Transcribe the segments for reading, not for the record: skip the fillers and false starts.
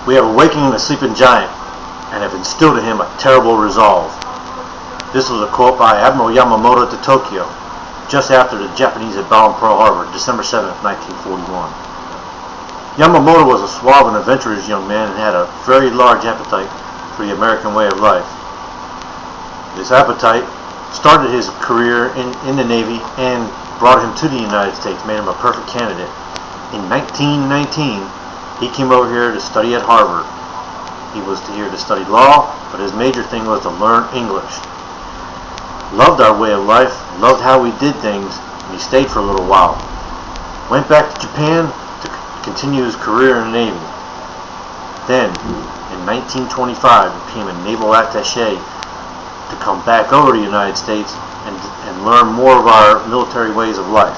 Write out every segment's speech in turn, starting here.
We have awakened a sleeping giant and have instilled in him a terrible resolve. This was a quote by Admiral Yamamoto to Tokyo, just after the Japanese had bombed Pearl Harbor, December 7, 1941. Yamamoto was a suave and adventurous young man and had a very large appetite for the American way of life. This appetite started his career in the Navy and brought him to the United States, made him a perfect candidate. In 1919, he came over here to study at Harvard. He was here to study law, but his major thing was to learn English. Loved our way of life, loved how we did things, and he stayed for a little while. Went back to Japan to continue his career in the Navy. Then, in 1925, became a naval attaché to come back over to the United States and learn more of our military ways of life.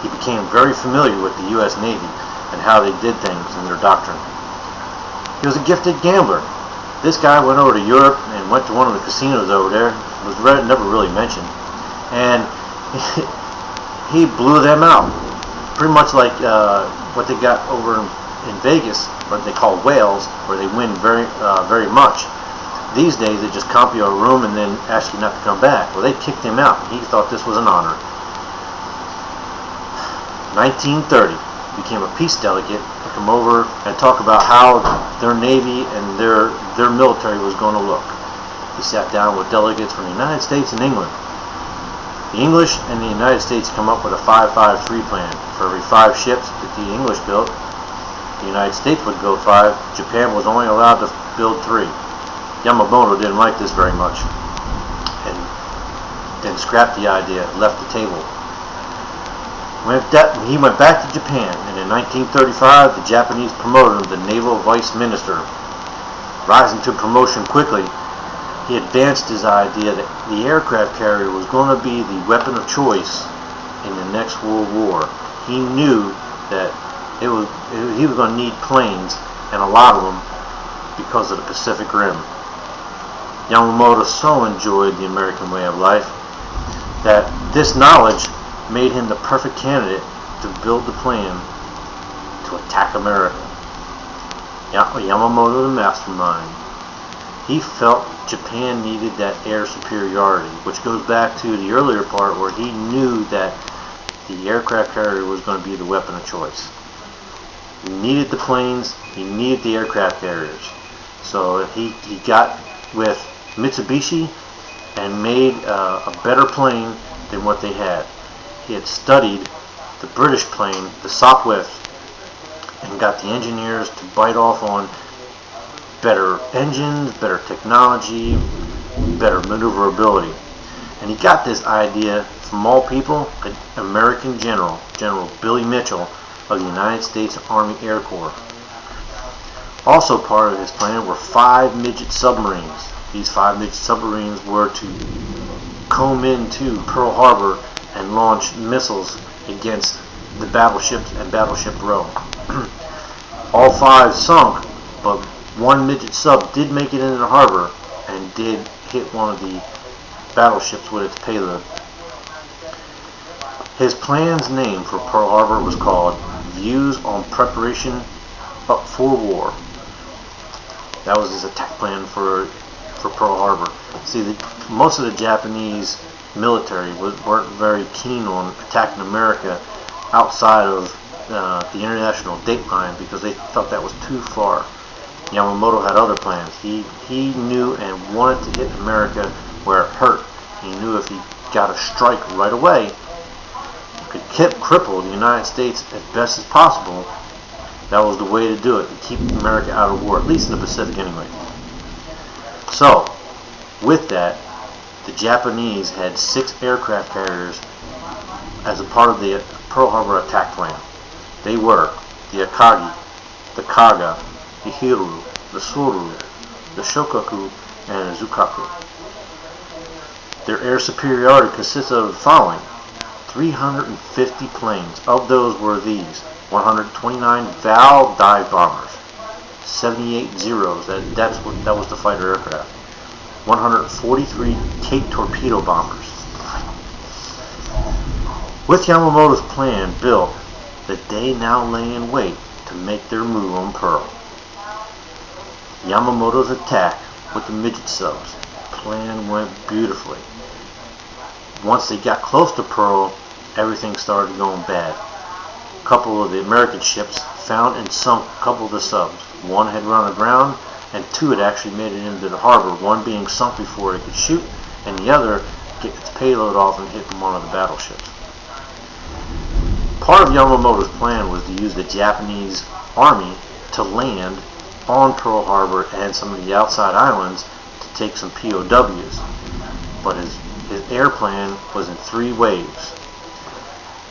He became very familiar with the U.S. Navy and how they did things and their doctrine. He was a gifted gambler. This guy went over to Europe and went to one of the casinos over there. It was never really mentioned. And he blew them out. Pretty much like what they got over in Vegas, what they call whales, where they win very much. These days they just comp you a room and then ask you not to come back. Well, they kicked him out. He thought this was an honor. 1930, became a peace delegate to come over and talk about how their Navy and their military was going to look. He sat down with delegates from the United States and England. The English and the United States come up with a 5-5-3 plan. For every 5 ships that the English built, the United States would build 5. Japan was only allowed to build 3. Yamamoto didn't like this very much and then scrapped the idea, left the table. He went back to Japan, and in 1935 the Japanese promoted him to Naval Vice Minister. Rising to promotion quickly, he advanced his idea that the aircraft carrier was going to be the weapon of choice in the next World War. He knew that he was going to need planes, and a lot of them, because of the Pacific Rim. Yamamoto so enjoyed the American way of life that this knowledge made him the perfect candidate to build the plan to attack America. Yamamoto, the mastermind, he felt Japan needed that air superiority, which goes back to the earlier part where he knew that the aircraft carrier was going to be the weapon of choice. He needed the planes, he needed the aircraft carriers. So he got with Mitsubishi and made a better plane than what they had. He had studied the British plane, the Sopwith, and got the engineers to bite off on better engines, better technology, better maneuverability. And he got this idea from all people, an American General Billy Mitchell of the United States Army Air Corps. Also part of his plan were 5 midget submarines. These 5 midget submarines were to comb into Pearl Harbor and launch missiles against the battleships and Battleship Row. All 5 sunk, but one midget sub did make it into the harbor and did hit one of the battleships with its payload. His plan's name for Pearl Harbor was called Views on Preparation for War. That was his attack plan for Pearl Harbor. See, most of the Japanese military weren't very keen on attacking America outside of the international date line because they thought that was too far. Yamamoto had other plans. He knew and wanted to hit America where it hurt. He knew if he got a strike right away, he could cripple the United States as best as possible. That was the way to do it, to keep America out of war, at least in the Pacific anyway. So, with that, the Japanese had 6 aircraft carriers as a part of the Pearl Harbor attack plan. They were the Akagi, the Kaga, the Hiru, the Suru, the Shokaku, and the Zukaku. Their air superiority consisted of the following: 350 planes. Of those were these: 129 Val dive bombers, 78 Zeros, that was the fighter aircraft, 143 Cape torpedo bombers. With Yamamoto's plan built, the day now lay in wait to make their move on Pearl. Yamamoto's attack with the midget subs. Plan went beautifully. Once they got close to Pearl, everything started going bad. A couple of the American ships found and sunk a couple of the subs. One had run aground, and two had actually made it into the harbor, one being sunk before it could shoot, and the other get its payload off and hit one of the battleships. Part of Yamamoto's plan was to use the Japanese army to land on Pearl Harbor and some of the outside islands to take some POWs. But his air plan was in 3 waves.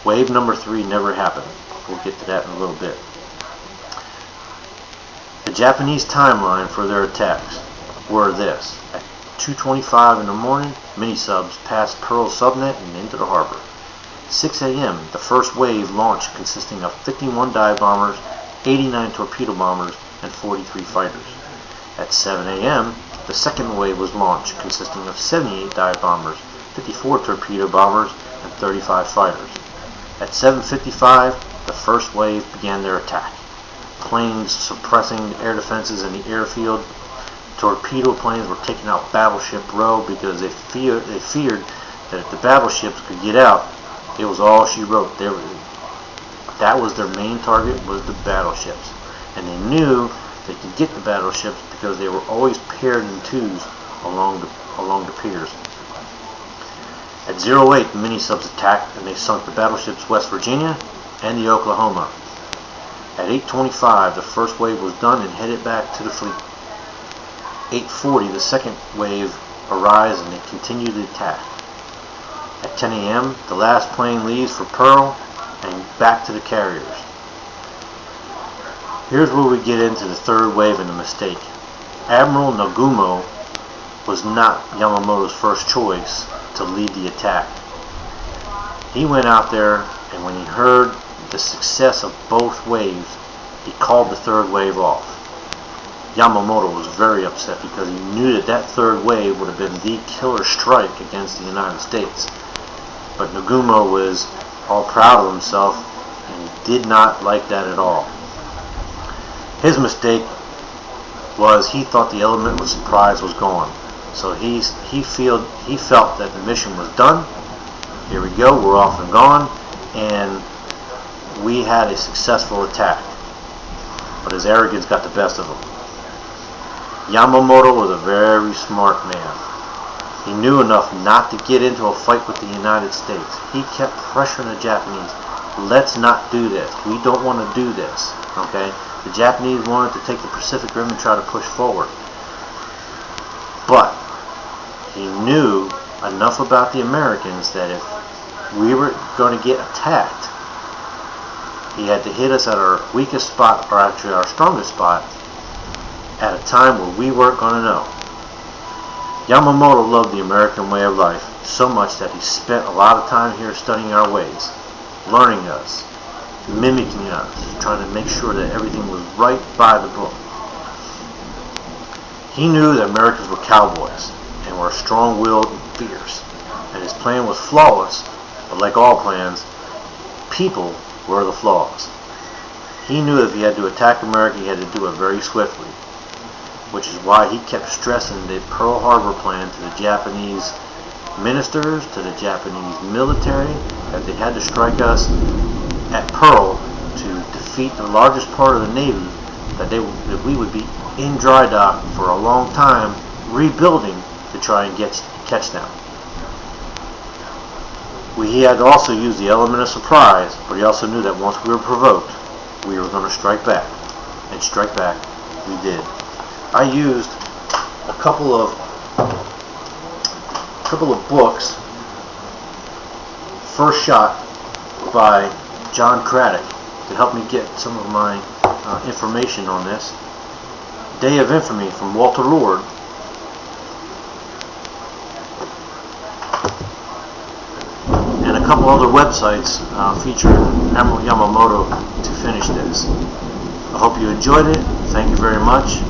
Wave number 3 never happened. We'll get to that in a little bit. The Japanese timeline for their attacks were this. At 2:25 in the morning, mini-subs passed Pearl subnet and into the harbor. 6 a.m., the first wave launched, consisting of 51 dive bombers, 89 torpedo bombers, and 43 fighters. At 7 a.m., the second wave was launched, consisting of 78 dive bombers, 54 torpedo bombers, and 35 fighters. At 7:55, the first wave began their attack. Planes suppressing air defenses in the airfield. Torpedo planes were taking out Battleship Row because they feared that if the battleships could get out, it was all she wrote. That was their main target, was the battleships. And they knew they could get the battleships because they were always paired in twos along the piers. At 08, the mini-subs attacked and they sunk the battleships West Virginia and the Oklahoma. At 8:25, the first wave was done and headed back to the fleet. 8:40, the second wave arrives and they continue the attack. At 10 a.m., the last plane leaves for Pearl and back to the carriers. Here's where we get into the third wave and the mistake. Admiral Nagumo was not Yamamoto's first choice to lead the attack. He went out there, and when he heard the success of both waves, he called the third wave off. Yamamoto was very upset because he knew that that third wave would have been the killer strike against the United States. But Nagumo was all proud of himself and did not like that at all. His mistake was he thought the element of surprise was gone. So he felt that the mission was done. Here we go, we're off and gone, and we had a successful attack. But his arrogance got the best of him. Yamamoto was a very smart man. He knew enough not to get into a fight with the United States. He kept pressuring the Japanese. Let's not do this. We don't want to do this. Okay? The Japanese wanted to take the Pacific Rim and try to push forward. But he knew enough about the Americans that if we were going to get attacked, he had to hit us at our weakest spot, or actually our strongest spot, at a time where we weren't going to know. Yamamoto loved the American way of life so much that he spent a lot of time here studying our ways, learning us, mimicking us, trying to make sure that everything was right by the book. He knew that Americans were cowboys and were strong-willed and fierce, and his plan was flawless, but like all plans, people were the flaws. He knew if he had to attack America, he had to do it very swiftly, which is why he kept stressing the Pearl Harbor plan to the Japanese ministers, to the Japanese military, that they had to strike us at Pearl to defeat the largest part of the Navy, that we would be in dry dock for a long time, rebuilding to try and catch them. He had to also use the element of surprise, but he also knew that once we were provoked, we were going to strike back. And strike back we did. I used a couple of books. First Shot by John Craddock to help me get some of my information on this. Day of Infamy from Walter Lord. And a couple other websites featuring Admiral Yamamoto to finish this. I hope you enjoyed it. Thank you very much.